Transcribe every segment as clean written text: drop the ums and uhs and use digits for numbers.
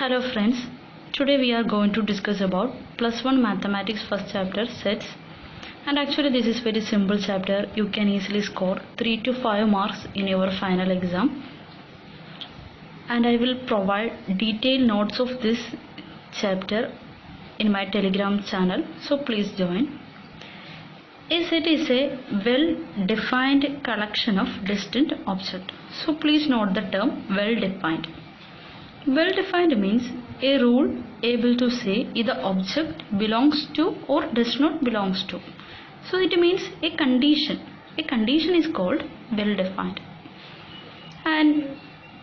Hello friends, today we are going to discuss about +1 mathematics first chapter sets, and actually this is very simple chapter. You can easily score 3 to 5 marks in your final exam, and I will provide detailed notes of this chapter in my Telegram channel, so please join. A set is a well-defined collection of distinct objects. So please note the term well-defined. Well-defined means a rule able to say either object belongs to or does not belongs to. So it means a condition. A condition is called well-defined. And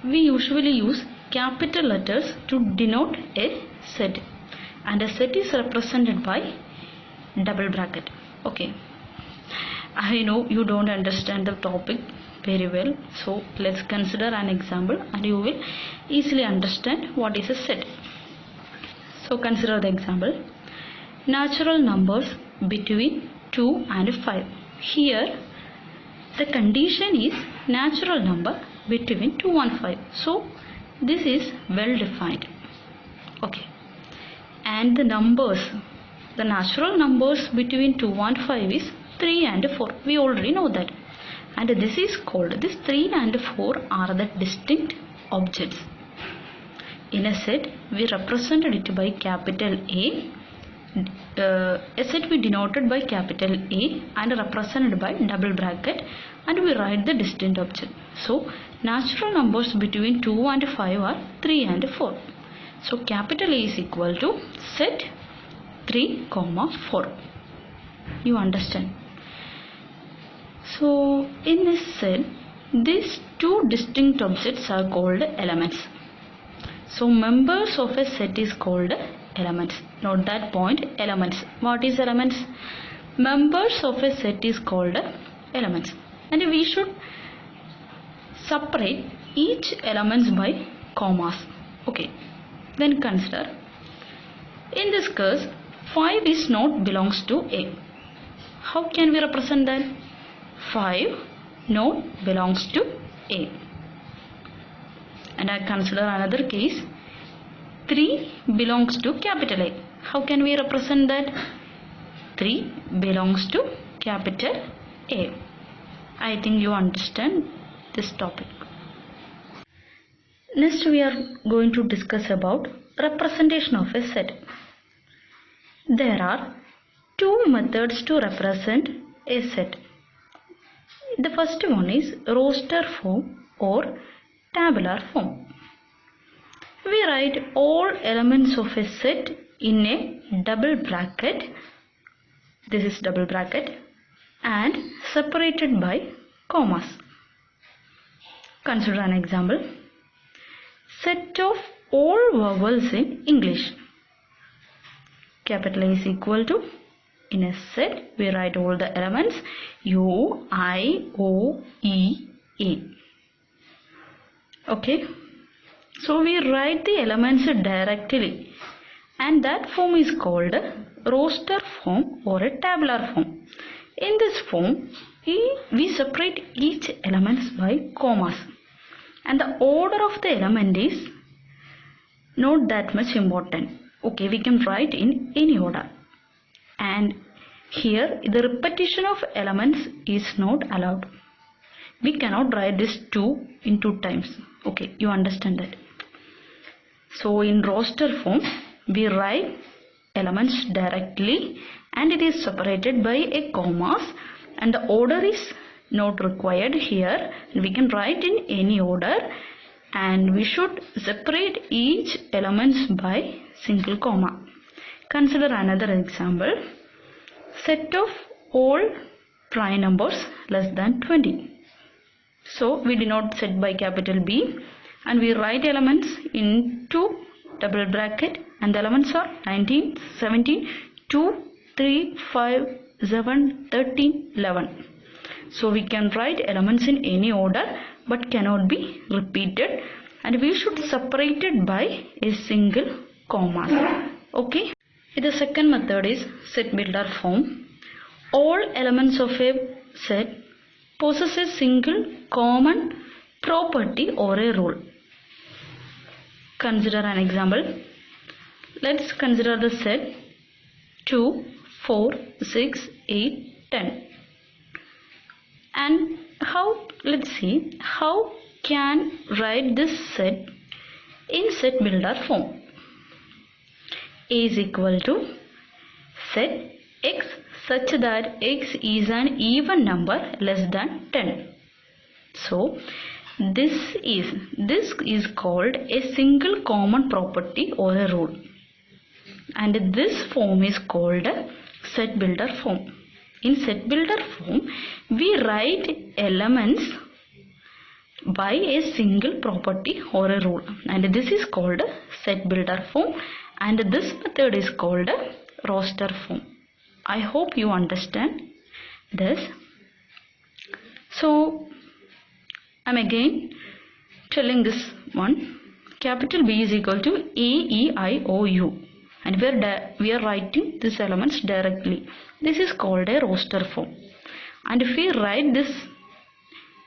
we usually use capital letters to denote a set. And a set is represented by double bracket. Okay. I know you don't understand the topic very well, so let's consider an example and you will easily understand what is a set. So consider the example. Natural numbers between 2 and 5. Here the condition is natural number between 2 and 5. So this is well defined. Okay. And the natural numbers between 2 and 5 is 3 and 4. We already know that. And this is called, this 3 and 4 are the distinct objects. In a set, we represented it by capital A. A set we denoted by capital A and represented by double bracket, and we write the distinct object. So, natural numbers between 2 and 5 are 3 and 4. So, capital A is equal to set 3, 4. You understand? So in this set, these two distinct objects are called elements. So members of a set is called elements. Note that point, elements. What is elements? Members of a set is called elements. And we should separate each elements by commas. Okay. Then consider. In this case, 5 is not belongs to A. How can we represent that? 5 not belongs to A. And I consider another case. 3 belongs to capital A. How can we represent that? 3 belongs to capital A. I think you understand this topic. Next we are going to discuss about representation of a set. There are two methods to represent a set. The first one is roster form or tabular form. We write all elements of a set in a double bracket. This is double bracket and separated by commas. Consider an example. Set of all vowels in English. Capital A is equal to, in a set we write all the elements U, I, O, E, A. Okay. So we write the elements directly, and that form is called roster form or a tabular form. In this form we separate each elements by commas, and the order of the element is not that much important. Okay, we can write in any order. And here the repetition of elements is not allowed. We cannot write this 2 in 2 times. Okay, you understand that. So in roster form we write elements directly and it is separated by a commas, and the order is not required here. We can write in any order, and we should separate each elements by single comma. Consider another example. Set of all prime numbers less than 20. So we denote set by capital B, and we write elements in 2 double bracket, and the elements are 19, 17, 2, 3, 5, 7, 13, 11. So we can write elements in any order but cannot be repeated, and we should separate it by a single comma. Okay. The second method is set builder form. All elements of a set possess a single common property or a rule. consider an example. Let's consider the set 2, 4, 6, 8, 10. And let's see how can write this set in set builder form. A is equal to set x such that x is an even number less than 10. So this is called a single common property or a rule, and this form is called a set builder form. In set builder form, we write elements by a single property or a rule, and this is called a set builder form, and this method is called a roster form. I hope you understand this. So I'm again telling this one. Capital B is equal to A, E, I, O, U, and we are writing these elements directly. This is called a roster form. And if we write this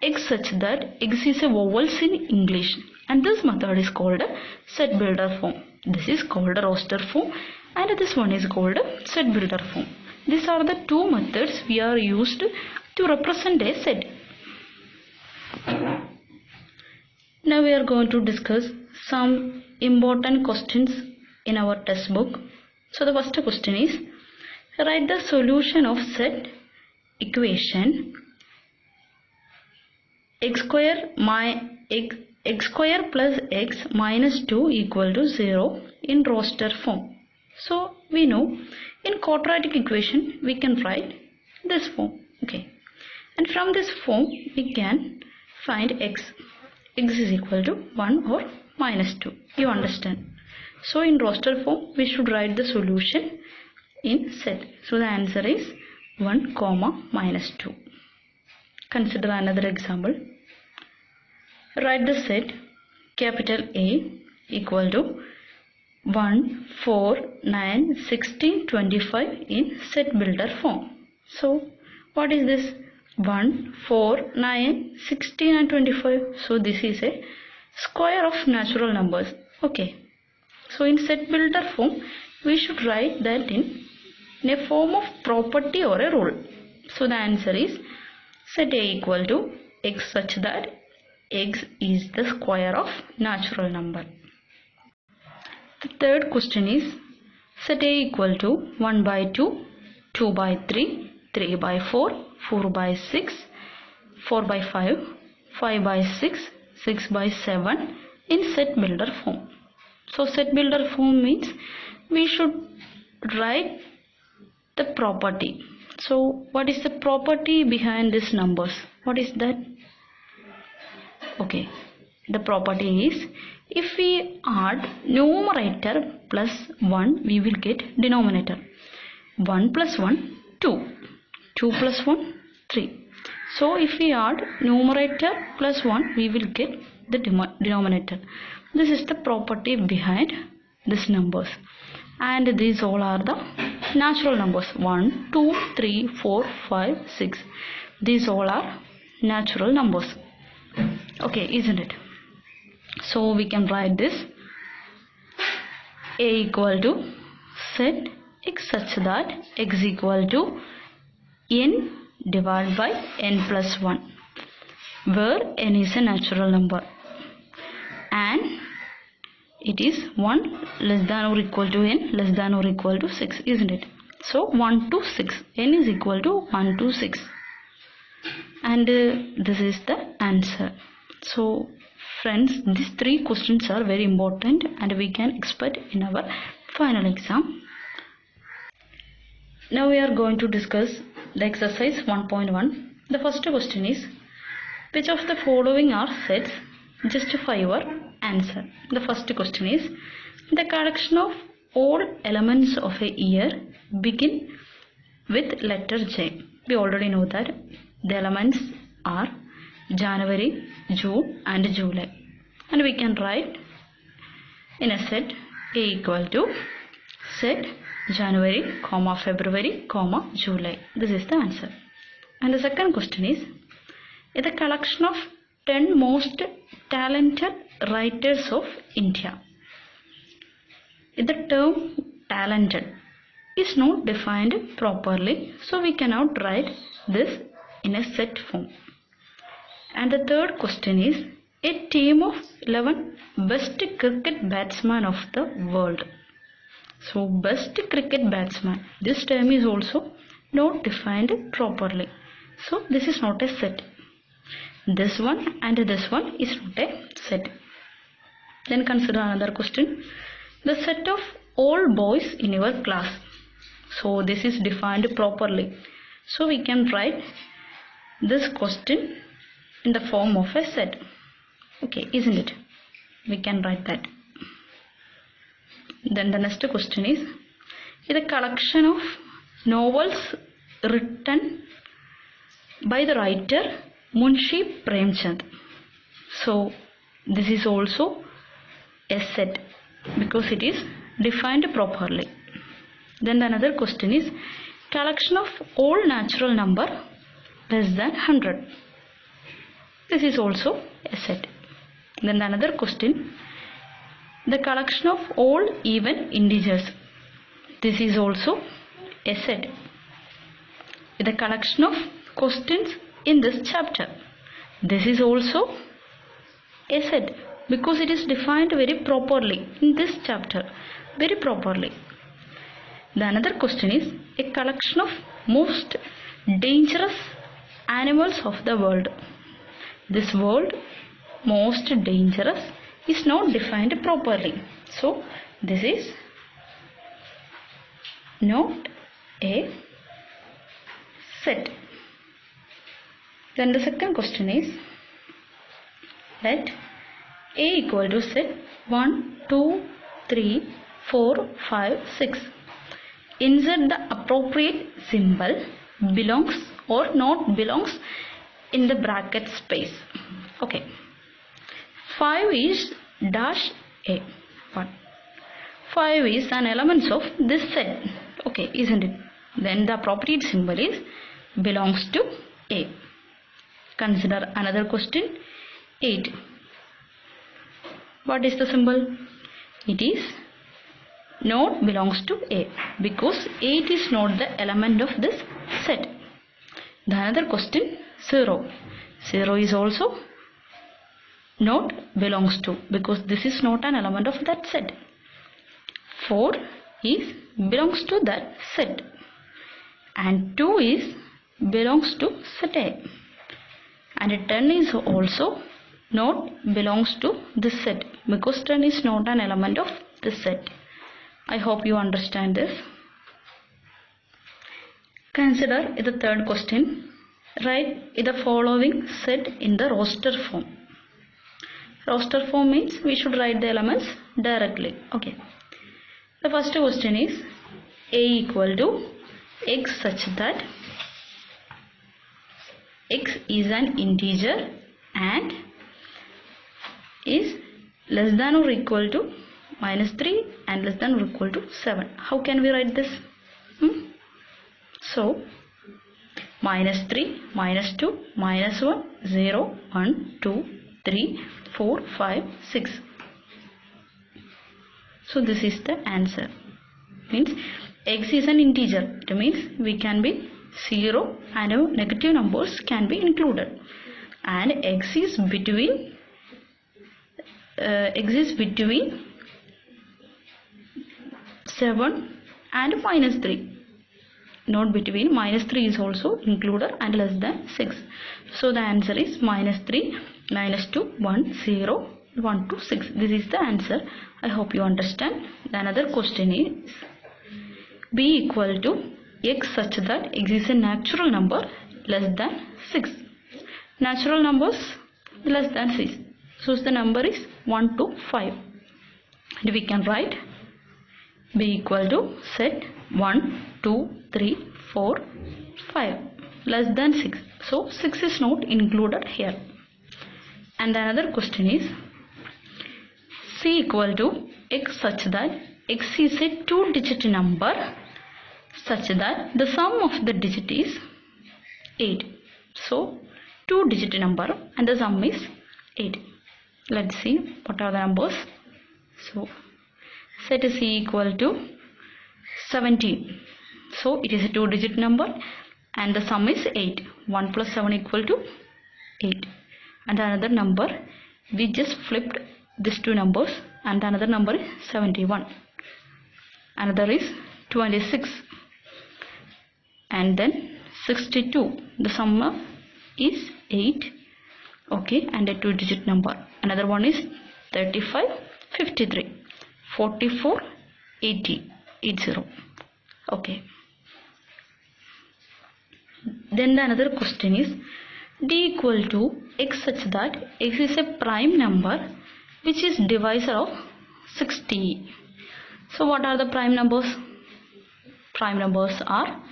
x such that x is a vowels in English, and this method is called a set builder form. This is called a roster form, and this one is called a set builder form. These are the two methods we are used to represent a set. Now we are going to discuss some important questions in our test book. So the first question is, write the solution of set equation x square plus x minus 2 equal to 0 in roster form. So we know in quadratic equation we can write this form. Okay, and from this form we can find x is equal to 1 or minus 2. You understand? So in roster form we should write the solution in set. So the answer is 1 comma minus 2. Consider another example. Write the set capital A equal to 1, 4, 9, 16, 25 in set builder form. So what is this? 1, 4, 9, 16 and 25. So this is a square of natural numbers. Okay. So in set builder form we should write that in a form of property or a rule. So the answer is set A equal to x such that x is the square of natural number. The third question is, set A equal to 1 by 2, 2 by 3, 3 by 4, 4 by 6, 4 by 5, 5 by 6, 6 by 7 in set builder form. So set builder form means we should write the property. So what is the property behind these numbers? What is that? Okay, the property is, if we add numerator plus 1 we will get denominator. 1 plus 1 2, 2 plus 1 3. So if we add numerator plus 1 we will get the denominator. This is the property behind these numbers, and these all are the natural numbers. 1, 2, 3, 4, 5, 6. These all are natural numbers. Okay, isn't it? So we can write this A equal to set x such that x equal to n divided by n plus 1, where n is a natural number and it is 1 less than or equal to n less than or equal to 6, isn't it? So 1 to 6, n is equal to 1 to 6, and this is the answer. So friends, these three questions are very important and we can expect in our final exam. Now we are going to discuss the exercise 1.1. The first question is, which of the following are sets? Justify your answer. The first question is, the collection of all elements of a year begin with letter J. We already know that the elements are January, June and July, and we can write in a set A equal to set January, comma February, comma July. This is the answer. And the second question is, the collection of 10 most talented writers of India. The term talented is not defined properly, so we cannot write this in a set form. And the third question is a team of 11 best cricket batsmen of the world. So best cricket batsman, this term is also not defined properly. So this is not a set. This one and this one is not a set. Then consider another question. The set of all boys in your class. So this is defined properly. So we can write this question in the form of a set. Okay, isn't it? We can write that. Then the next question is a collection of novels written by the writer Munshi Premchand. So this is also a set because it is defined properly. Then another question is collection of all natural number less than 100. This is also a set. Then another question, the collection of all even integers. This is also a set. The collection of questions in this chapter. This is also a set because it is defined very properly in this chapter. Very properly. The another question is a collection of most dangerous animals of the world. This world most dangerous is not defined properly. So this is not a set. Then the second question is let A equal to set 1, 2, 3, 4, 5, 6. Insert the appropriate symbol belongs or not belongs in the bracket space. Okay. 5 is dash A. 1. 5 is an element of this set. Okay, isn't it? Then the appropriate symbol is belongs to A. Consider another question. 8. What is the symbol? It is not belongs to A because 8 is not the element of this set. The another question 0. 0 is also not belongs to because this is not an element of that set. 4 is belongs to that set and 2 is belongs to set A and 10 is also not belongs to this set because 10 is not an element of this set. I hope you understand this. Consider the third question. Write the following set in the roster form. Roster form means we should write the elements directly. Okay. The first question is A equal to x such that x is an integer and is less than or equal to -3 and less than or equal to 7. How can we write this? So -3, -2, -1, 0, 1, 2, 3, 4, 5, 6. So this is the answer. Means x is an integer. It means we can be 0 and negative numbers can be included. And x is between 7 and -3. Not between, -3 is also included and less than 6. So the answer is -3, -2, 1, 0, 1 to 6. This is the answer. I hope you understand. The another question is B equal to x such that x is a natural number less than 6. Natural numbers less than 6. So the number is 1 to 5. And we can write B equal to set 1, 2, 3, 4, 5 less than 6. So 6 is not included here. And another question is C equal to x such that x is a 2-digit number such that the sum of the digit is 8. So 2-digit number and the sum is 8. Let's see what are the numbers. So set C equal to 17. So it is a 2-digit number and the sum is 8. 1 plus 7 equal to 8. And another number, we just flipped these two numbers, and another number is 71. Another is 26. And then 62. The sum is 8. Okay, and a 2-digit number. Another one is 35, 53, 44, 80. Okay. Then the another question is D equal to x such that x is a prime number which is divisor of 60. So what are the prime numbers? Prime numbers are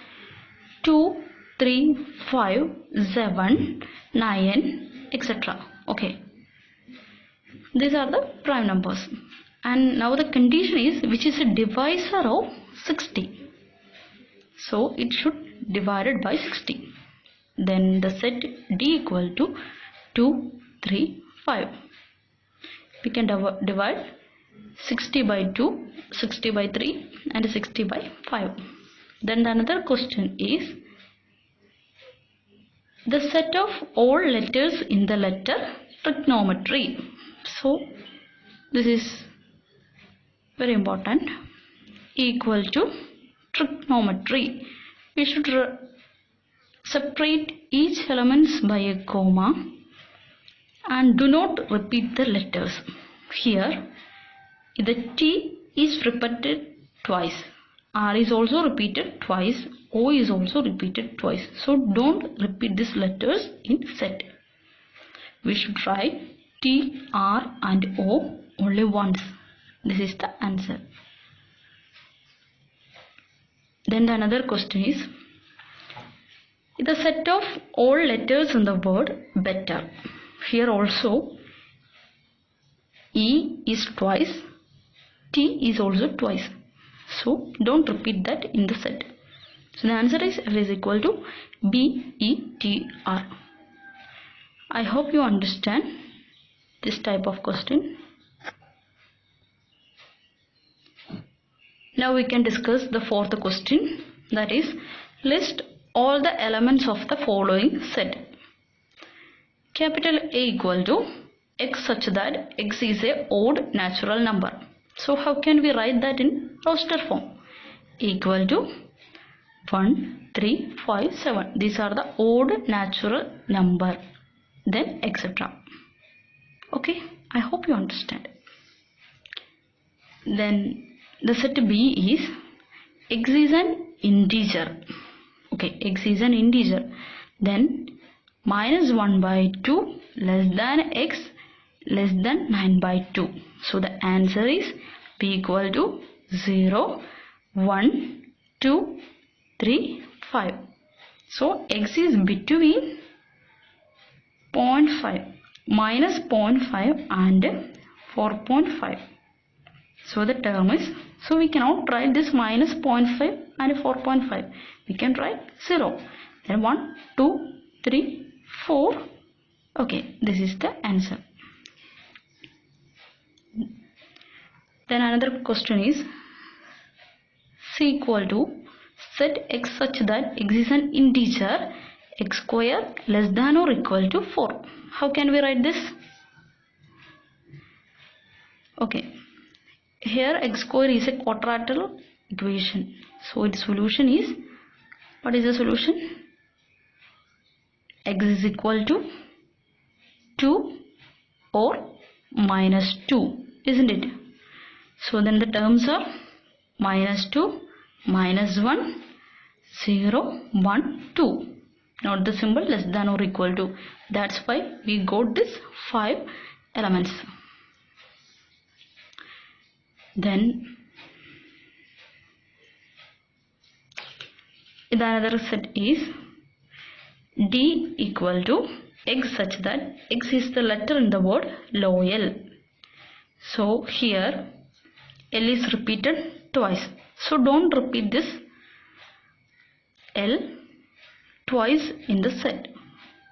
2, 3, 5, 7, 9, etc. Okay. These are the prime numbers. And now the condition is which is a divisor of 60. So it should divided by 60. Then the set D equal to 2, 3, 5. We can divide 60 by 2, 60 by 3 and 60 by 5. Then the another question is the set of all letters in the letter trigonometry. So this is very important. Equal to trigonometry. We should separate each elements by a comma and do not repeat the letters. Here the T is repeated twice, R is also repeated twice, O is also repeated twice. So don't repeat these letters in set. We should write T, R and O only once. This is the answer. Then the another question is the set of all letters in the word better. Here also E is twice, T is also twice. So don't repeat that in the set. So the answer is F is equal to BETR. I hope you understand this type of question. Now we can discuss the fourth question, that is list all the elements of the following set. Capital A equal to x such that x is a odd natural number. So how can we write that in roster form? Equal to 1, 3, 5, 7. These are the odd natural number. Then etc. Okay, I hope you understand. Then the set B is x is an integer. Okay, x is an integer. Then minus 1 by 2 less than x less than 9 by 2. So the answer is B equal to 0, 1, 2, 3, 5. So x is between 0.5, minus 0.5 and 4.5. So the term is, so we cannot write this minus 0.5 and 4.5. We can write 0. Then 1, 2, 3, 4. Okay, this is the answer. Then another question is C equal to set x such that x is an integer, x square less than or equal to 4. How can we write this? Okay, here x square is a quadratic equation. So its solution is, what is the solution? X is equal to 2 or minus 2, isn't it? So then the terms are minus 2, minus 1, 0, 1, 2. Not the symbol less than or equal to. That's why we got this 5 elements. Then the another set is D equal to x such that x is the letter in the word loyal. So here L is repeated twice. So don't repeat this L twice in the set.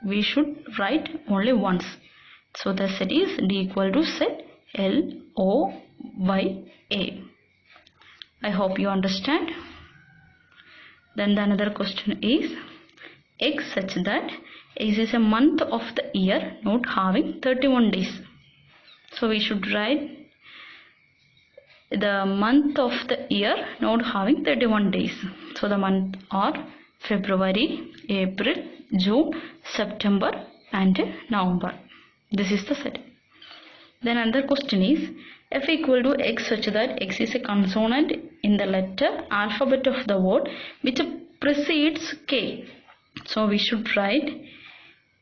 We should write only once. So the set is D equal to set L O Y A. I hope you understand. Then the another question is X such that X is a month of the year not having 31 days. So we should write the month of the year not having 31 days. So the month are February, April, June, September and November. This is the set. Then another question is F equal to X such that X is a consonant in the letter alphabet of the word which precedes K. So we should write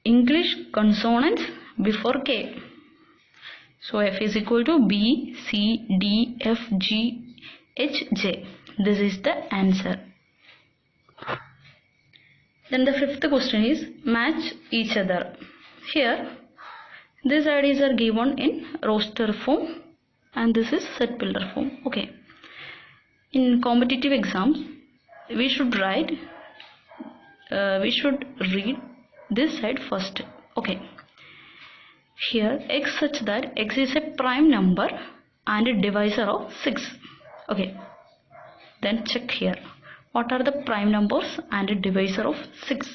English consonants before K. So F is equal to B, C, D, F, G, H, J. This is the answer. Then the fifth question is match each other. Here these IDs are given in roster form and this is set builder form. Okay. In competitive exams we should read this side first. Okay. Here X such that X is a prime number and a divisor of 6. Okay. Then check here. What are the prime numbers and a divisor of 6?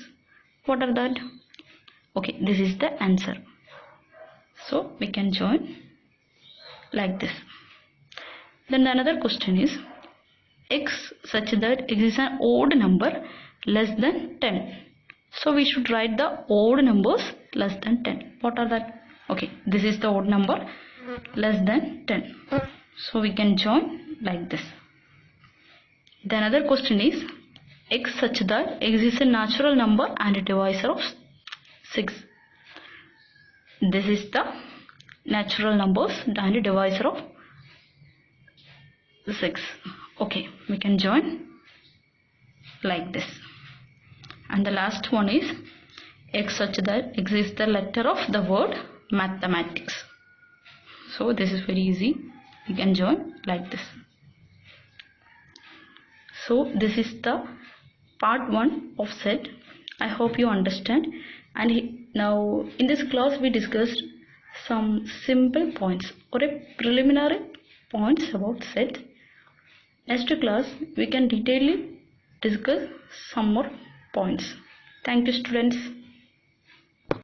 What are that? Okay, this is the answer. So we can join like this. Then another question is X such that X is an odd number less than 10. So we should write the odd numbers less than 10. What are that? Okay, this is the odd number less than 10. So we can join like this. The another question is X such that X is a natural number and a divisor of 6. This is the natural numbers and a divisor of 6. Okay, we can join like this. And the last one is X such that X is the letter of the word mathematics. So this is very easy. You can join like this. So this is the part 1 of set. I hope you understand. And now in this class we discussed some simple points or a preliminary points about set. Next class we can detailedly discuss some more points. Thank you students.